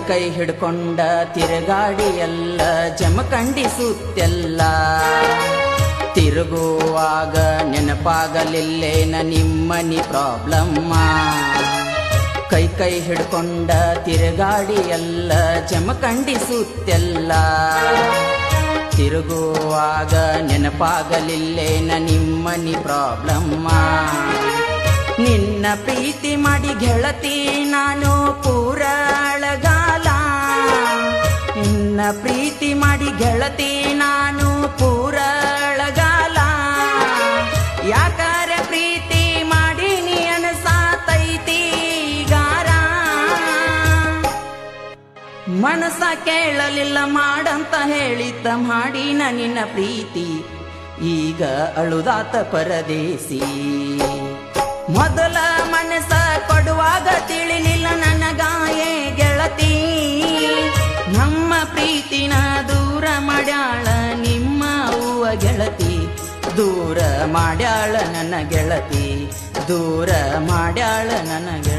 ಕೈ ಹಿಡ್ಕೊಂಡ ತಿರುಗಾಡಿ ಎಲ್ಲ ಜಮಖಂಡಿ ಸುತ್ತೆಲ್ಲ ತಿರುಗುವಾಗ ನೆನಪಾಗಲಿಲ್ಲೇನ ನಿಮ್ಮನಿ ಪ್ರಾಬ್ಲಮ್ಮ ಕೈ ಹಿಡ್ಕೊಂಡ ತಿರುಗಾಡಿ ಎಲ್ಲ ಜಮಖಂಡಿ ಸುತ್ತೆಲ್ಲ ತಿರುಗುವಾಗ ನೆನಪಾಗಲಿಲ್ಲೇನ ನಿಮ್ಮನಿ ಪ್ರಾಬ್ಲಮ್ಮ ನಿನ್ನ ಪ್ರೀತಿ ಮಾಡಿ ಗೆಳತಿ ನಾನು ಪೂರ ಅಳಗಾಲ ನಿನ್ನ ಪ್ರೀತಿ ಮಾಡಿ ಗೆಳತಿ ನಾನು ಪೂರ ಅಳಗಾಲ ಯಾಕಾರ ಪ್ರೀತಿ ಮಾಡಿ ನೀ ಅನಸಾತೈತಿ ಗಾರ ಮನಸ ಕೇಳಲಿಲ್ಲ ಮಾಡಂತ ಹೇಳಿದ್ದ ಮಾಡಿನ ನಿನ್ನ ಪ್ರೀತಿ ಈಗ ಅಳುದಾತ ಪರದೇಸಿ ಮೊದಲ ಮನಸ ಕೊಡುವಾಗ ತಿಳಿಲಿಲ್ಲ ನನಗಾಯೇ ಗೆಳತಿ ನಮ್ಮ ಪ್ರೀತಿನ ದೂರ ಮಾಡ್ಯಾಳ ನಿಮ್ಮ ಅವ್ವ ಗೆಳತಿ ದೂರ ಮಾಡ್ಯಾಳ ನನ್ನ ಗೆಳತಿ ದೂರ ಮಾಡ್ಯಾಳ ನನ್ನ ಗೆಳತಿ